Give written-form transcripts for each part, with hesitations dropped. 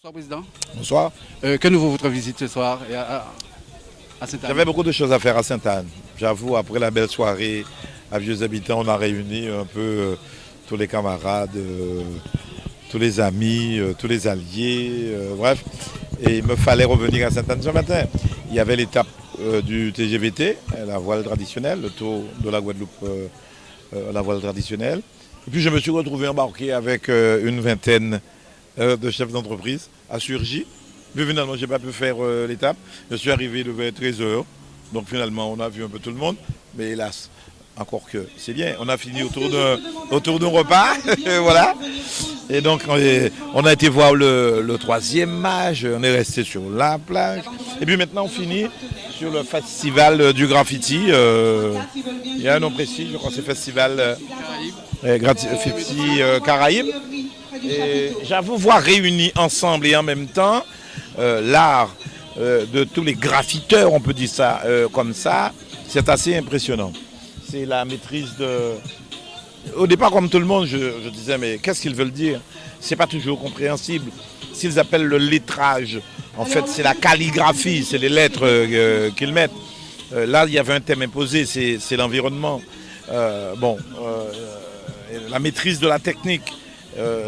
Bonsoir Président. Bonsoir. Que nous vaut votre visite ce soir à Sainte-Anne? J'avais beaucoup de choses à faire à Sainte-Anne. J'avoue, après la belle soirée à Vieux Habitants, on a réuni un peu tous les camarades, tous les amis, tous les alliés, bref. Et il me fallait revenir à Sainte-Anne ce matin. Il y avait l'étape du TGVT, la voile traditionnelle, le tour de la Guadeloupe, la voile traditionnelle. Et puis je me suis retrouvé embarqué avec une vingtaine de chefs d'entreprise à Surgy. Mais finalement, je n'ai pas pu faire l'étape. Je suis arrivé vers 13h. Donc finalement, on a vu un peu tout le monde. Mais hélas, encore que c'est bien. On a fini autour d'un repas. Voilà. Et donc, on a été voir le troisième match. On est resté sur la plage. Et puis maintenant, on finit sur le festival du graffiti. Il y a un nom précis, je crois que c'est Festival Caraïbes. Et j'avoue voir réunis ensemble et en même temps l'art de tous les graffiteurs, on peut dire ça comme ça, c'est assez impressionnant. C'est la maîtrise de... Au départ, comme tout le monde, je disais, mais qu'est-ce qu'ils veulent dire? C'est pas toujours compréhensible. S'ils appellent le lettrage, en fait, c'est la calligraphie, c'est les lettres qu'ils mettent. Là, il y avait un thème imposé, c'est l'environnement. La maîtrise de la technique.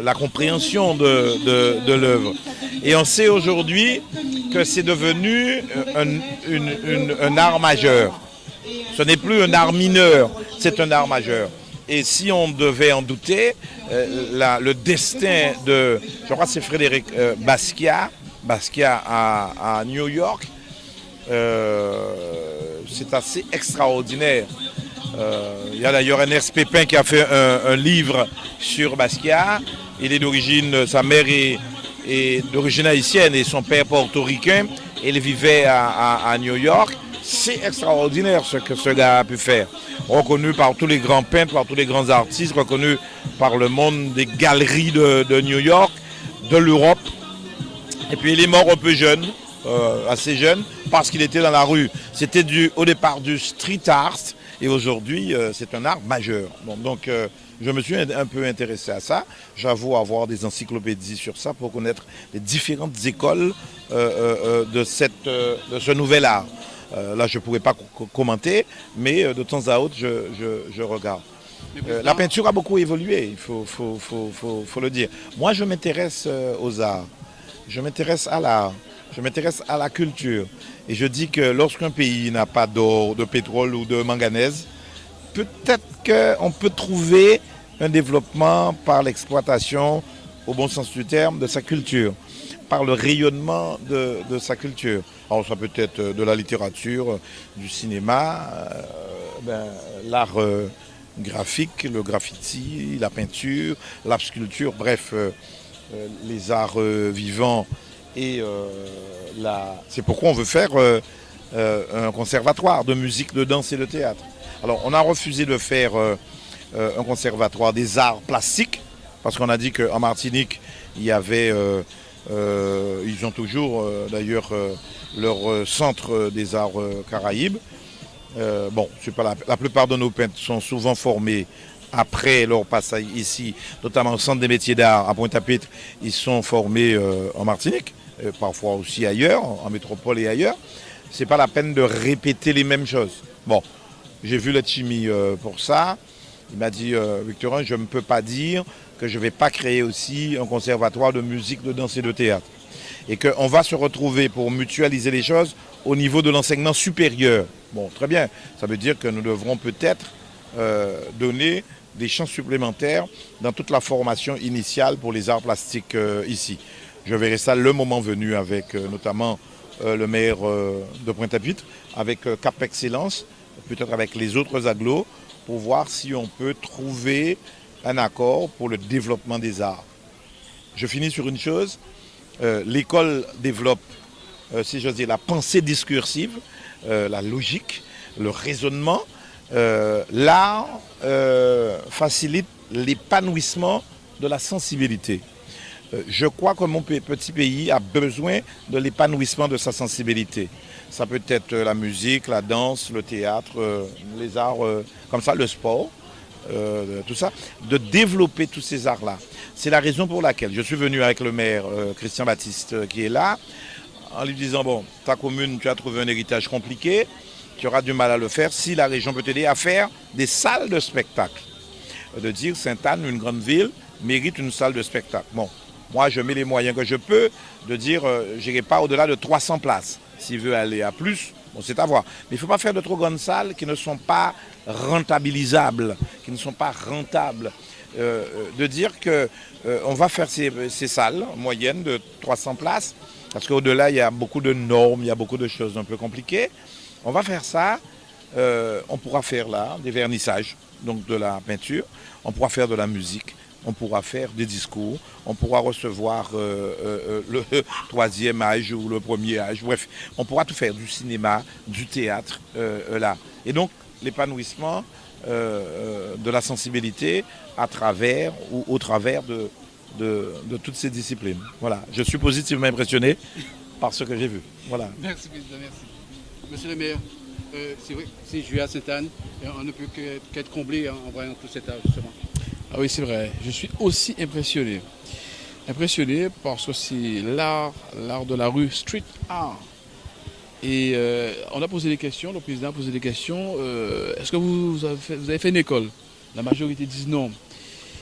La compréhension de l'œuvre. Et on sait aujourd'hui que c'est devenu un art majeur. Ce n'est plus un art mineur, c'est un art majeur. Et si on devait en douter, le destin de, je crois que c'est Frédéric Basquiat à New York, c'est assez extraordinaire. Il y a d'ailleurs Ernest Pépin qui a fait un livre sur Basquiat. Il est d'origine, sa mère est d'origine haïtienne et son père portoricain. Il vivait à New York. C'est extraordinaire ce que ce gars a pu faire. Reconnu par tous les grands peintres, par tous les grands artistes, reconnu par le monde des galeries de New York, de l'Europe. Et puis il est mort un peu jeune, assez jeune, parce qu'il était dans la rue. C'était au départ du street art. Et aujourd'hui, c'est un art majeur. Donc, je me suis un peu intéressé à ça. J'avoue avoir des encyclopédies sur ça pour connaître les différentes écoles de ce nouvel art. Là, je ne pourrais pas commenter, mais de temps à autre, je regarde. La peinture a beaucoup évolué, il faut le dire. Moi, je m'intéresse aux arts. Je m'intéresse à l'art. Je m'intéresse à la culture. Et je dis que lorsqu'un pays n'a pas d'or, de pétrole ou de manganèse, peut-être qu'on peut trouver un développement par l'exploitation, au bon sens du terme, de sa culture, par le rayonnement de sa culture. Alors ça peut être de la littérature, du cinéma, l'art graphique, le graffiti, la peinture, la sculpture, bref, les arts vivants. Et c'est pourquoi on veut faire un conservatoire de musique, de danse et de théâtre. Alors on a refusé de faire un conservatoire des arts plastiques, parce qu'on a dit qu'en Martinique, il y avait, ils ont toujours d'ailleurs leur centre des arts Caraïbes. C'est pas la plupart de nos peintres sont souvent formés après leur passage ici, notamment au centre des métiers d'art à Pointe-à-Pitre, ils sont formés en Martinique. Parfois aussi ailleurs, en métropole et ailleurs. C'est pas la peine de répéter les mêmes choses. Bon, j'ai vu le Chimi pour ça. Il m'a dit, Victorin, je ne peux pas dire que je ne vais pas créer aussi un conservatoire de musique, de danse et de théâtre. Et qu'on va se retrouver pour mutualiser les choses au niveau de l'enseignement supérieur. Bon, très bien. Ça veut dire que nous devrons peut-être donner des champs supplémentaires dans toute la formation initiale pour les arts plastiques ici. Je verrai ça le moment venu avec notamment le maire de Pointe-à-Pitre, avec Cap Excellence, peut-être avec les autres agglos, pour voir si on peut trouver un accord pour le développement des arts. Je finis sur une chose, l'école développe, si j'ose dire, la pensée discursive, la logique, le raisonnement. L'art facilite l'épanouissement de la sensibilité. Je crois que mon petit pays a besoin de l'épanouissement de sa sensibilité. Ça peut être la musique, la danse, le théâtre, les arts comme ça, le sport. tout ça, de développer tous ces arts-là. C'est la raison pour laquelle je suis venu avec le maire Christian Baptiste qui est là, en lui disant, bon, ta commune, tu as trouvé un héritage compliqué, tu auras du mal à le faire si la région peut t'aider à faire des salles de spectacle. De dire Sainte-Anne, une grande ville, mérite une salle de spectacle. Bon, moi je mets les moyens que je peux, de dire je n'irai pas au-delà de 300 places. S'il veut aller à plus, bon, c'est à voir. Mais il ne faut pas faire de trop grandes salles qui ne sont pas rentabilisables, qui ne sont pas rentables. De dire qu'on va faire ces salles moyennes de 300 places, parce qu'au-delà, il y a beaucoup de normes, il y a beaucoup de choses un peu compliquées. On va faire ça, on pourra faire là des vernissages, donc de la peinture, on pourra faire de la musique, on pourra faire des discours, on pourra recevoir le troisième âge ou le premier âge, bref, on pourra tout faire, du cinéma, du théâtre, là. Et donc, l'épanouissement de la sensibilité à travers ou au travers de toutes ces disciplines. Voilà, je suis positivement impressionné par ce que j'ai vu. Voilà. Merci, président, merci. Monsieur le maire, c'est vrai, c'est juillet à Sainte-Anne, on ne peut qu'être comblé en voyant tout cet art, justement. Ah oui, c'est vrai. Je suis aussi impressionné. Impressionné parce que c'est l'art de la rue, street art. Et on a posé des questions, le président a posé des questions. Est-ce que vous avez fait une école? La majorité disent non.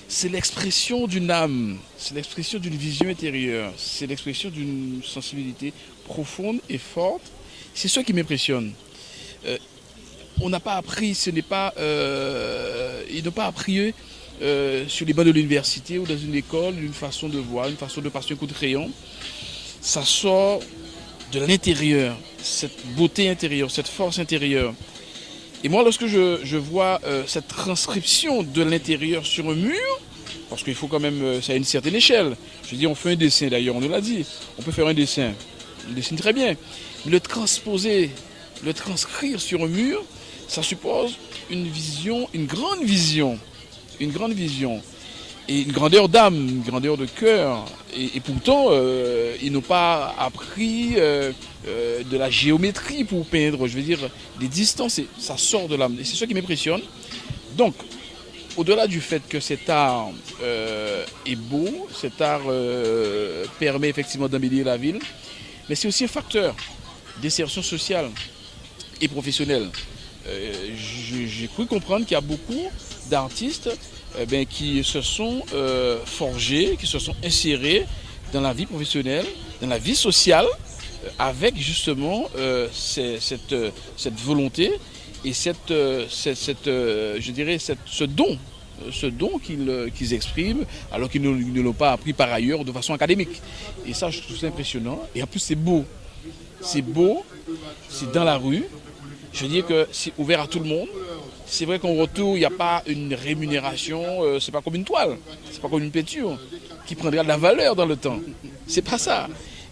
C'est l'expression d'une âme, c'est l'expression d'une vision intérieure, c'est l'expression d'une sensibilité profonde et forte. C'est ce qui m'impressionne. On n'a pas appris, ils n'ont pas appris sur les bancs de l'université ou dans une école, une façon de voir, une façon de passer un coup de crayon. Ça sort de l'intérieur, cette beauté intérieure, cette force intérieure. Et moi, lorsque je vois cette transcription de l'intérieur sur un mur, parce qu'il faut quand même, ça a une certaine échelle. Je dis, on fait un dessin, d'ailleurs, on nous l'a dit. On peut faire un dessin, on dessine très bien. Mais le transposer, le transcrire sur un mur, ça suppose une vision, une grande vision. Une grande vision. Et une grandeur d'âme, une grandeur de cœur. Et pourtant, ils n'ont pas appris de la géométrie pour peindre, je veux dire, des distances, ça sort de l'âme. Et c'est ce qui m'impressionne. Donc, au-delà du fait que cet art est beau, cet art permet effectivement d'embellir la ville, mais c'est aussi un facteur d'insertion sociale et professionnelle. J'ai cru comprendre qu'il y a beaucoup d'artistes qui se sont forgés, qui se sont insérés dans la vie professionnelle, dans la vie sociale, avec justement cette volonté et ce don qu'ils expriment alors qu'ils ne l'ont pas appris par ailleurs de façon académique. Et ça, je trouve ça impressionnant. Et en plus, c'est beau. C'est beau, c'est dans la rue. Je veux dire que c'est ouvert à tout le monde. C'est vrai qu'en retour, il n'y a pas une rémunération, c'est pas comme une toile, c'est pas comme une peinture qui prendra de la valeur dans le temps. C'est pas ça.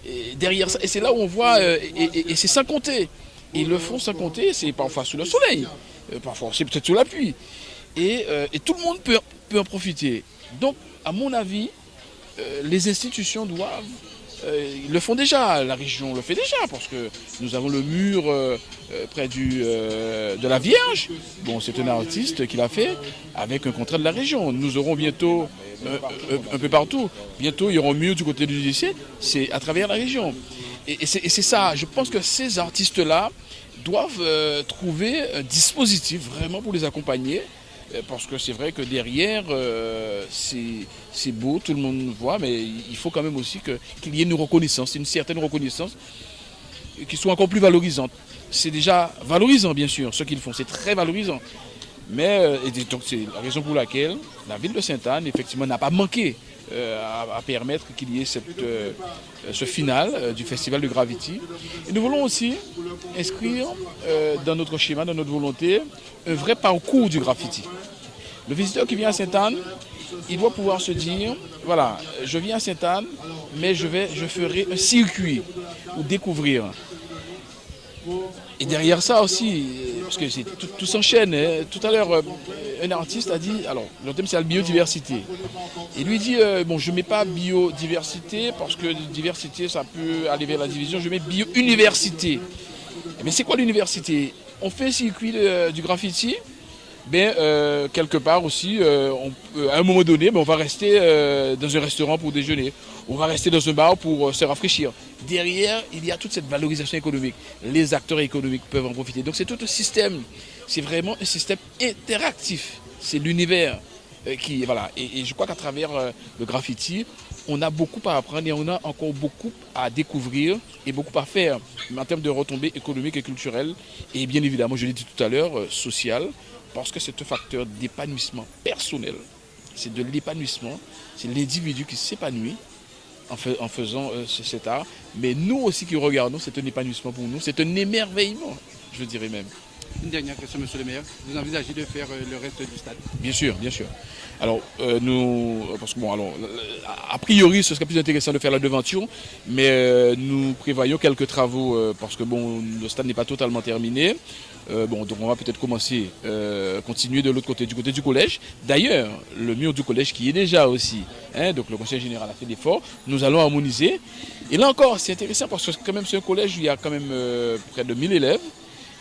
Et derrière ça, et c'est là où on voit, et c'est sans compter. Ils le font sans compter, c'est parfois sous le soleil, parfois c'est peut-être sous la pluie. Et tout le monde peut en profiter. Donc, à mon avis, les institutions doivent, ils le font déjà, la région le fait déjà, parce que nous avons le mur près de la Vierge. Bon, c'est un artiste qui l'a fait avec un contrat de la région. Nous aurons bientôt, un peu partout, bientôt il y aura un mur du côté du lycée, c'est à travers la région. Et c'est ça, je pense que ces artistes-là doivent trouver un dispositif vraiment pour les accompagner, parce que c'est vrai que derrière, c'est beau, tout le monde voit, mais il faut quand même aussi qu'il y ait une reconnaissance, une certaine reconnaissance qui soit encore plus valorisante. C'est déjà valorisant, bien sûr, ce qu'ils font, c'est très valorisant. Mais donc c'est la raison pour laquelle la ville de Sainte-Anne, effectivement, n'a pas manqué à permettre qu'il y ait ce final du festival de Gravity. Et nous voulons aussi inscrire dans notre schéma, dans notre volonté, un vrai parcours du graffiti. Le visiteur qui vient à Sainte-Anne, il doit pouvoir se dire, voilà, je viens à Sainte-Anne, mais je ferai un circuit pour découvrir. Et derrière ça aussi, parce que tout s'enchaîne. Hein. Tout à l'heure, un artiste a dit, alors le thème c'est la biodiversité. Il lui dit, bon, je ne mets pas biodiversité parce que diversité ça peut aller vers la division, je mets bio-université. Mais c'est quoi l'université? On fait un circuit du graffiti quelque part aussi, à un moment donné, on va rester dans un restaurant pour déjeuner. On va rester dans un bar pour se rafraîchir. Derrière, il y a toute cette valorisation économique. Les acteurs économiques peuvent en profiter. Donc c'est tout un système. C'est vraiment un système interactif. C'est l'univers qui... Voilà. Et je crois qu'à travers le graffiti, on a beaucoup à apprendre et on a encore beaucoup à découvrir et beaucoup à faire en termes de retombées économiques et culturelles. Et bien évidemment, je l'ai dit tout à l'heure, social, parce que c'est un facteur d'épanouissement personnel. C'est de l'épanouissement. C'est l'individu qui s'épanouit en faisant cet art. Mais nous aussi qui regardons, c'est un épanouissement pour nous. C'est un émerveillement, je dirais même. Une dernière question, monsieur le maire. Vous envisagez de faire le reste du stade? Bien sûr, bien sûr. Alors, parce que bon, alors, a priori, ce serait plus intéressant de faire la devanture, mais nous prévoyons quelques travaux parce que bon, le stade n'est pas totalement terminé. Donc on va peut-être commencer, continuer de l'autre côté, du côté du collège. D'ailleurs, le mur du collège qui est déjà aussi, donc le conseil général a fait d'efforts, nous allons harmoniser. Et là encore, c'est intéressant parce que quand même c'est un collège où il y a quand même près de 1000 élèves.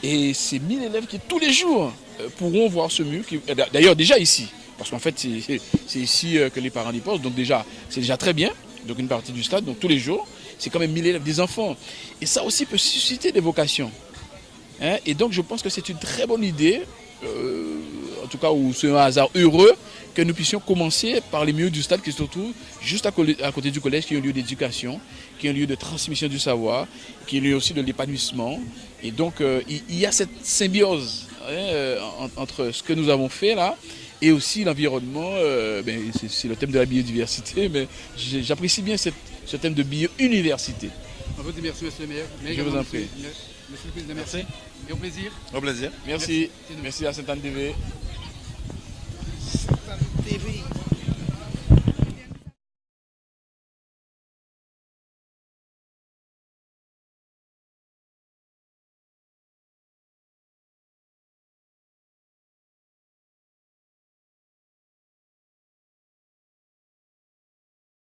Et c'est 1000 élèves qui tous les jours pourront voir ce mur. D'ailleurs déjà ici, parce qu'en fait c'est ici que les parents y posent, donc déjà c'est déjà très bien. Donc une partie du stade, donc tous les jours, c'est quand même 1000 élèves, des enfants. Et ça aussi peut susciter des vocations. Et donc je pense que c'est une très bonne idée, en tout cas où c'est un hasard heureux, que nous puissions commencer par les murs du stade qui se trouvent juste à côté du collège, qui est un lieu d'éducation, qui est un lieu de transmission du savoir, qui est un lieu aussi de l'épanouissement. Et donc il y a cette symbiose entre ce que nous avons fait là et aussi l'environnement. C'est le thème de la biodiversité, mais j'apprécie bien ce thème de biodiversité. On vous dit merci, monsieur le maire. Je vous en prie. Monsieur le président, merci. Et au plaisir. Au plaisir. Merci à Sainte-Anne TV. TV.